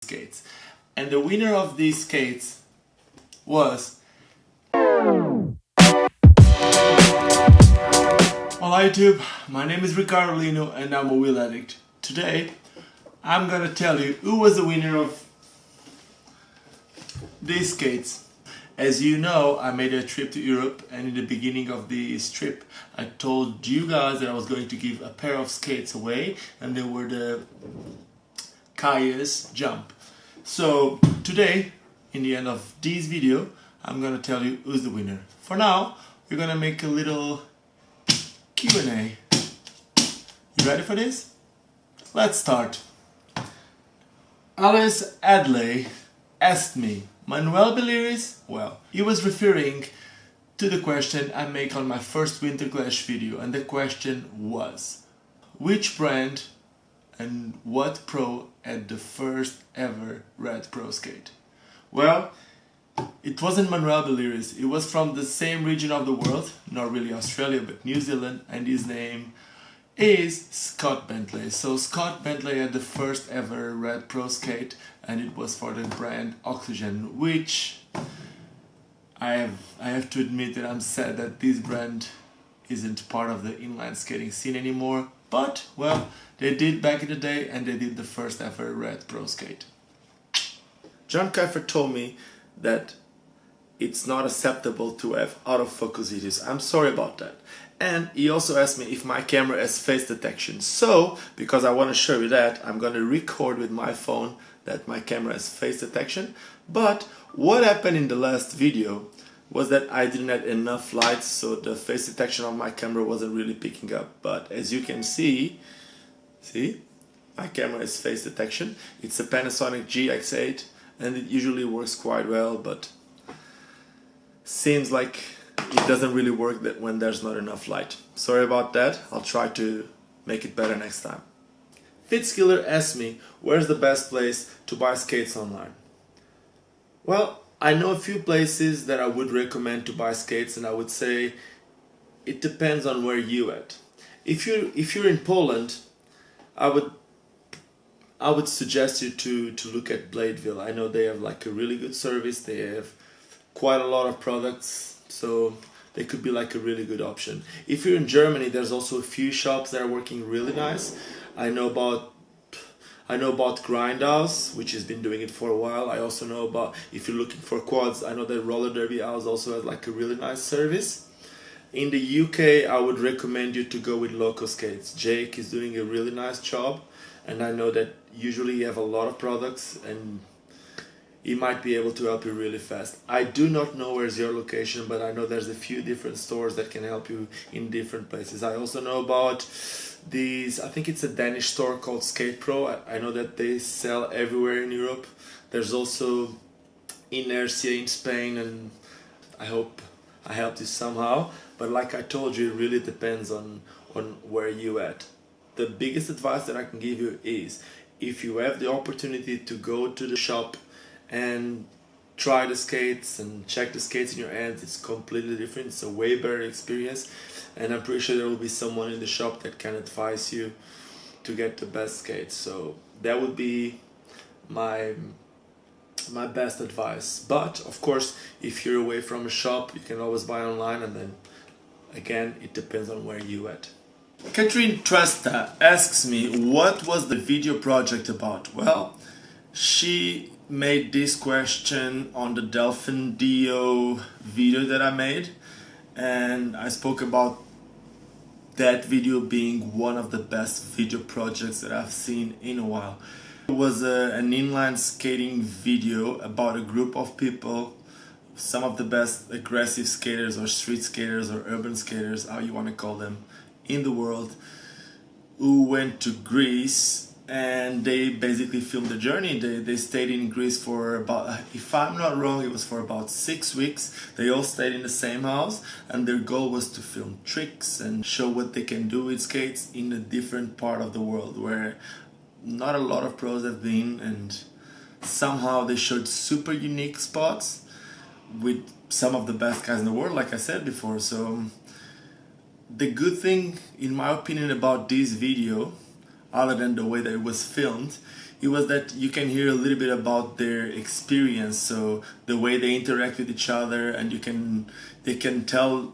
skates. And the winner of these skates was... Hola YouTube, my name is Ricardo Lino and I'm a wheel addict. Today I'm gonna tell you who was the winner of these skates. As you know, I made a trip to Europe, and in the beginning of this trip I told you guys that I was going to give a pair of skates away, and they were the Chaya's Jump. So today, in the end of this video, I'm gonna tell you who's the winner. For now, we're gonna make a little Q&A. You ready for this? Let's start. Alice Adley asked me, Manuel Beliris? Well, he was referring to the question I make on my first Winter Clash video, and the question was, which brand and what pro had the first ever red pro skate? Well, it wasn't Manuel Beliris, it was from the same region of the world, not really Australia but New Zealand, and his name is Scott Bentley. So Scott Bentley had the first ever red pro skate, and it was for the brand Oxygen, which I have to admit that I'm sad that this brand isn't part of the inline skating scene anymore, but well, they did back in the day, and they did the first ever red pro skate. John Kiefer told me that it's not acceptable to have autofocus videos. I'm sorry about that. And he also asked me if my camera has face detection. So, because I want to show you that, I'm going to record with my phone that my camera has face detection. But what happened in the last video was that I didn't have enough light, so the face detection on my camera wasn't really picking up. But as you can see, my camera has face detection. It's a Panasonic GX8, and it usually works quite well, but seems like it doesn't really work that when there's not enough light. Sorry about that, I'll try to make it better next time. Fitzkiller asked me, where's the best place to buy skates online? Well, I know a few places that I would recommend to buy skates, and I would say it depends on where you're at. If you're in Poland, I would suggest you to look at Bladeville. I know they have like a really good service, they have quite a lot of products, so they could be like a really good option. If you're in Germany, there's also a few shops that are working really nice. I know about Grindhouse, which has been doing it for a while. I also know about, if you're looking for quads, I know that Roller Derby House also has like a really nice service. In the UK, I would recommend you to go with Loco Skates. Jake is doing a really nice job, and I know that usually you have a lot of products, and he might be able to help you really fast. I do not know where's your location, but I know there's a few different stores that can help you in different places. I also know about these, I think it's a Danish store called Skate Pro. I know that they sell everywhere in Europe. There's also Inertia in Spain, and I hope I helped you somehow. But like I told you, it really depends on where you're at. The biggest advice that I can give you is, if you have the opportunity to go to the shop and try the skates and check the skates in your hands, it's completely different. It's a way better experience, and I'm pretty sure there will be someone in the shop that can advise you to get the best skates. So that would be my best advice. But of course, if you're away from a shop, you can always buy online, and then again, it depends on where you're at. Catherine Tresta asks me, what was the video project about? Well, she made this question on the Delphin Dio video that I made, and I spoke about that video being one of the best video projects that I've seen in a while. It was an inline skating video about a group of people, some of the best aggressive skaters or street skaters or urban skaters, how you want to call them, in the world, who went to Greece, and they basically filmed the journey. They stayed in Greece for about, if I'm not wrong, it was for about 6 weeks. They all stayed in the same house, and their goal was to film tricks and show what they can do with skates in a different part of the world where not a lot of pros have been, and somehow they showed super unique spots with some of the best guys in the world, like I said before. So the good thing, in my opinion, about this video, other than the way that it was filmed, it was that you can hear a little bit about their experience, so the way they interact with each other, and they can tell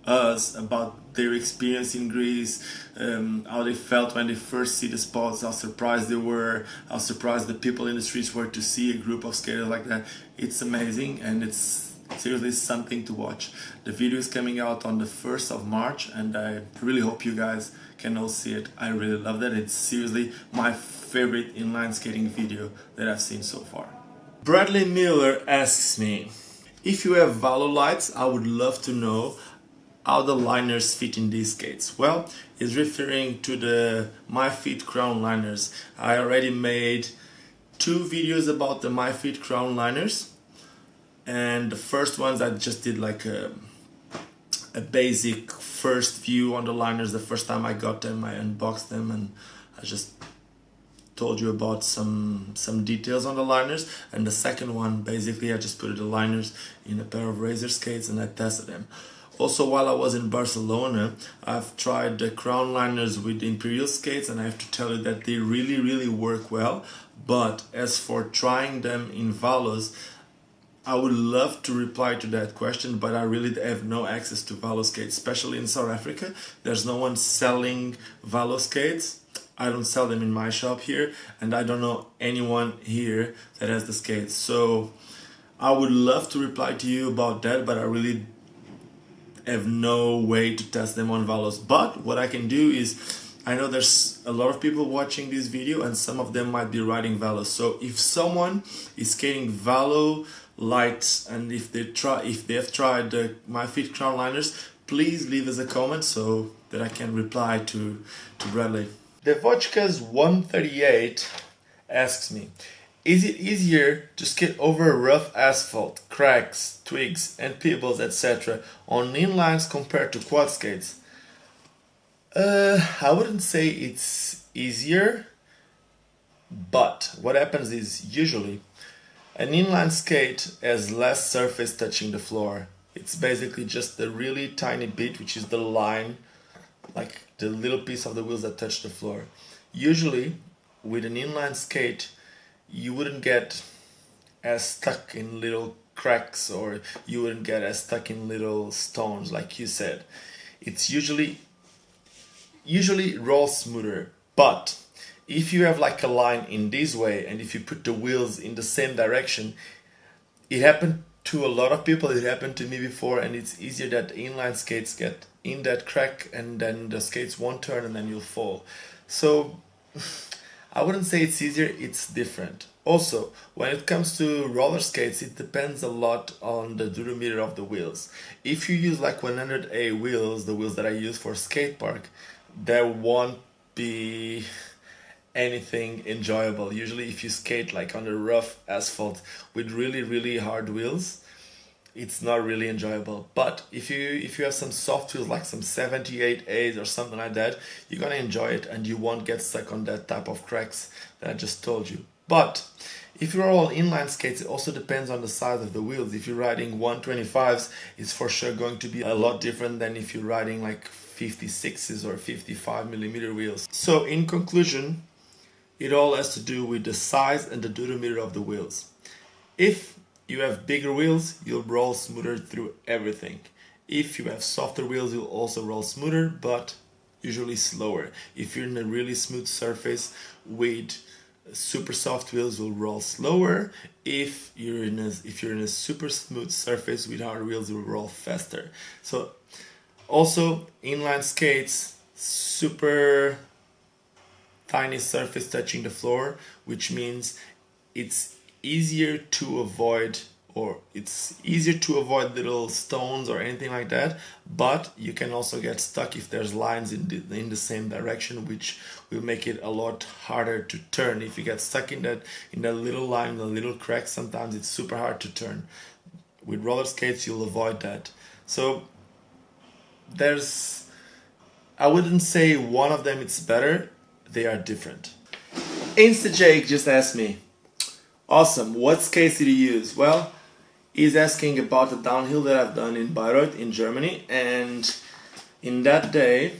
us about their experience in Greece, how they felt when they first see the spots, how surprised they were, how surprised the people in the streets were to see a group of skaters like that. It's amazing, and it's seriously something to watch. The video is coming out on the 1st of March, and I really hope you guys can all see it. I really love that. It's seriously my favorite inline skating video that I've seen so far. Bradley Miller asks me, if you have Valo lights, I would love to know how the liners fit in these skates. Well, he's referring to the My Feet Crown liners. I already made 2 videos about the My Feet Crown liners, and the first ones I just did like a basic first view on the liners. The first time I got them, I unboxed them, and I just told you about some details on the liners. And the second one, basically I just put the liners in a pair of Razor skates and I tested them. Also, while I was in Barcelona, I've tried the crown liners with Imperial skates, and I have to tell you that they really work well. But as for trying them in Valos, I would love to reply to that question, but I really have no access to Valo skates, especially in South Africa. There's no one selling Valo skates. I don't sell them in my shop here, and I don't know anyone here that has the skates. So I would love to reply to you about that, but I really have no way to test them on Valos. But what I can do is, I know there's a lot of people watching this video, and some of them might be riding Valos. So if someone is skating Valo lights, and if they have tried the My Feet Crown liners, please leave us a comment so that I can reply to Bradley. The Vodka's 138 asks me, is it easier to skate over rough asphalt, cracks, twigs and pebbles, etc. on inlines compared to quad skates? I wouldn't say it's easier, but what happens is usually an inline skate has less surface touching the floor. It's basically just the really tiny bit, which is the line, like the little piece of the wheels that touch the floor. Usually with an inline skate you wouldn't get as stuck in little cracks, or you wouldn't get as stuck in little stones like you said. It's usually rolls smoother. But if you have like a line in this way, and if you put the wheels in the same direction, it happened to a lot of people, it happened to me before, and it's easier that inline skates get in that crack, and then the skates won't turn and then you'll fall. So I wouldn't say it's easier, it's different. Also, when it comes to roller skates, it depends a lot on the durometer of the wheels. If you use like 100A wheels, the wheels that I use for skate park, there won't be anything enjoyable. Usually if you skate like on the rough asphalt with really hard wheels, it's not really enjoyable. But if you have some soft wheels like some 78As or something like that, you're gonna enjoy it and you won't get stuck on that type of cracks that I just told you. But if you're all inline skates, it also depends on the size of the wheels. If you're riding 125s, it's for sure going to be a lot different than if you're riding like 56s or 55mm wheels. So in conclusion, it all has to do with the size and the durometer of the wheels. If you have bigger wheels, you'll roll smoother through everything. If you have softer wheels, you'll also roll smoother, but usually slower. If you're in a really smooth surface with super soft wheels, you'll roll slower. If you're in a super smooth surface with hard wheels, you'll roll faster. So also inline skates, super tiny surface touching the floor, which means it's easier to avoid little stones or anything like that, but you can also get stuck if there's lines in the same direction, which will make it a lot harder to turn. If you get stuck in that little line, the little crack, sometimes it's super hard to turn. With roller skates you'll avoid that. So I wouldn't say one of them is better, they are different. Insta Jake just asked me, awesome, what skates did you use? Well, he's asking about the downhill that I've done in Bayreuth in Germany, and in that day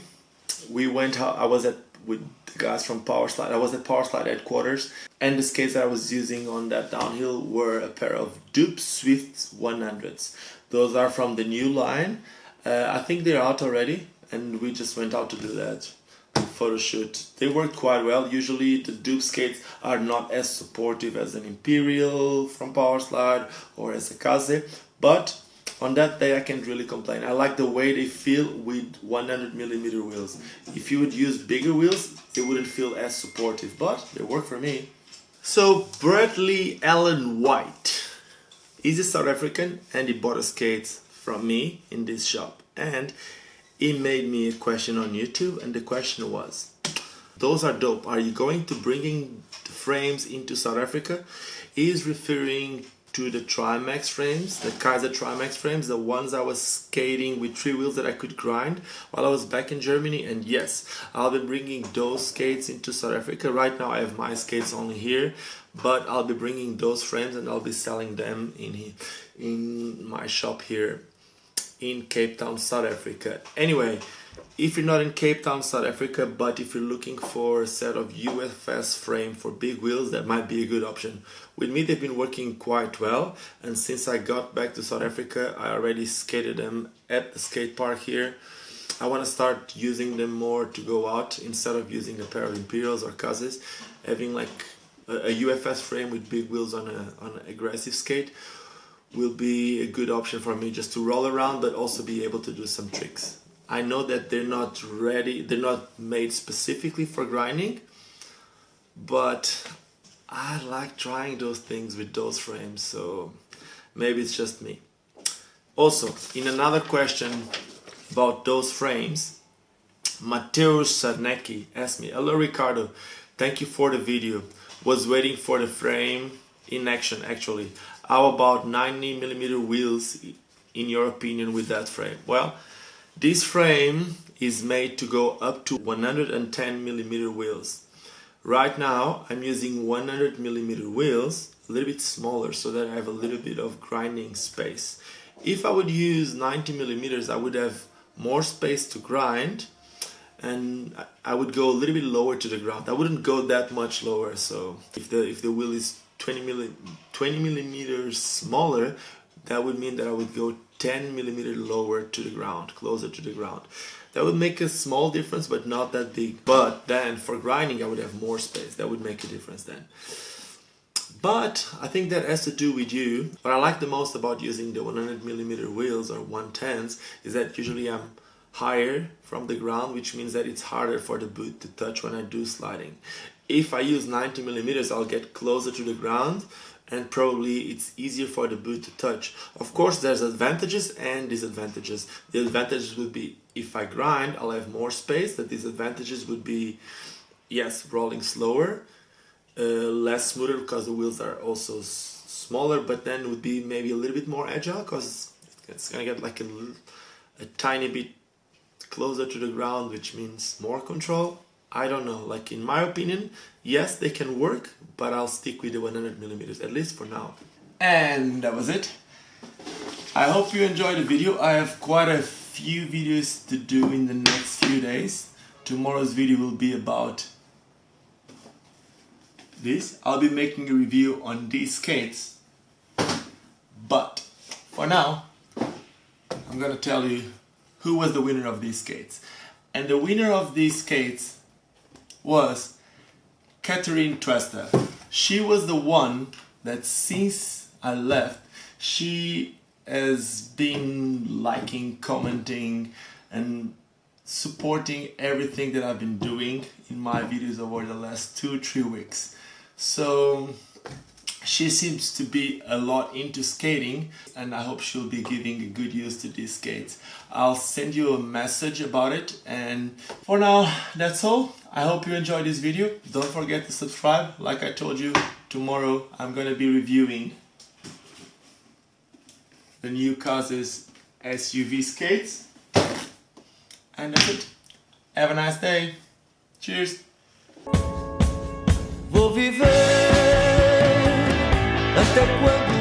I was with the guys from Powerslide. I was at Powerslide headquarters, and the skates that I was using on that downhill were a pair of Dupe Swift 100s. Those are from the new line. I think they're out already, and we just went out to do that photo shoot. They worked quite well. Usually the Dupe skates are not as supportive as an Imperial from Powerslide or as a Kaze, but on that day I can't really complain. I like the way they feel with 100mm wheels. If you would use bigger wheels, it wouldn't feel as supportive, but they work for me. So Bradley Allen White is a South African, and he bought a skates from me in this shop, and he made me a question on YouTube, and the question was, those are dope, are you going to bringing the frames into South Africa? He's referring to the Trimax frames, the Kaiser Trimax frames, the ones I was skating with 3 wheels that I could grind while I was back in Germany. And yes, I'll be bringing those skates into South Africa. Right now I have my skates only here, but I'll be bringing those frames and I'll be selling them in my shop here in Cape Town, South Africa. Anyway, if you're not in Cape Town, South Africa, but if you're looking for a set of UFS frame for big wheels, that might be a good option. With me, they've been working quite well, and since I got back to South Africa, I already skated them at the skate park here. I want to start using them more to go out instead of using a pair of Imperials or Kazes. Having like a UFS frame with big wheels on an aggressive skate will be a good option for me, just to roll around but also be able to do some tricks. I know that they're not ready, they're not made specifically for grinding, but I like trying those things with those frames, so maybe it's just me. Also, in another question about those frames, Mateusz Sarnecki asked me, "Hello Ricardo, thank you for the video. Was waiting for the frame in action actually. How about 90mm wheels in your opinion with that frame?" Well, this frame is made to go up to 110mm wheels. Right now I'm using 100mm wheels, a little bit smaller, so that I have a little bit of grinding space. If I would use 90mm, I would have more space to grind, and I would go a little bit lower to the ground. I wouldn't go that much lower, so if the wheel is 20mm smaller, that would mean that I would go 10mm lower to the ground, closer to the ground. That would make a small difference, but not that big. But then for grinding I would have more space. That would make a difference then. But I think that has to do with you. What I like the most about using the 100mm wheels or 110s is that usually I'm higher from the ground, which means that it's harder for the boot to touch when I do sliding. If I use 90mm, I'll get closer to the ground, and probably it's easier for the boot to touch. Of course, there's advantages and disadvantages. The advantages would be if I grind, I'll have more space. The disadvantages would be, yes, rolling slower, less smoother because the wheels are also smaller, but then would be maybe a little bit more agile because it's gonna get like a tiny bit closer to the ground, which means more control. I don't know, like in my opinion, yes, they can work, but I'll stick with the 100mm, at least for now. And that was it. I hope you enjoyed the video. I have quite a few videos to do in the next few days. Tomorrow's video will be about this. I'll be making a review on these skates. But for now, I'm gonna tell you who was the winner of these skates. And the winner of these skates was Catherine Tresta. She was the one that since I left, she has been liking, commenting and supporting everything that I've been doing in my videos over the last 2-3 weeks. So she seems to be a lot into skating, and I hope she'll be giving a good use to these skates. I'll send you a message about it, and for now that's all. I hope you enjoyed this video. Don't forget to subscribe. Like I told you, tomorrow I'm gonna be reviewing the new Kazes SUV skates. And that's it. Have a nice day. Cheers. Vou viver até quando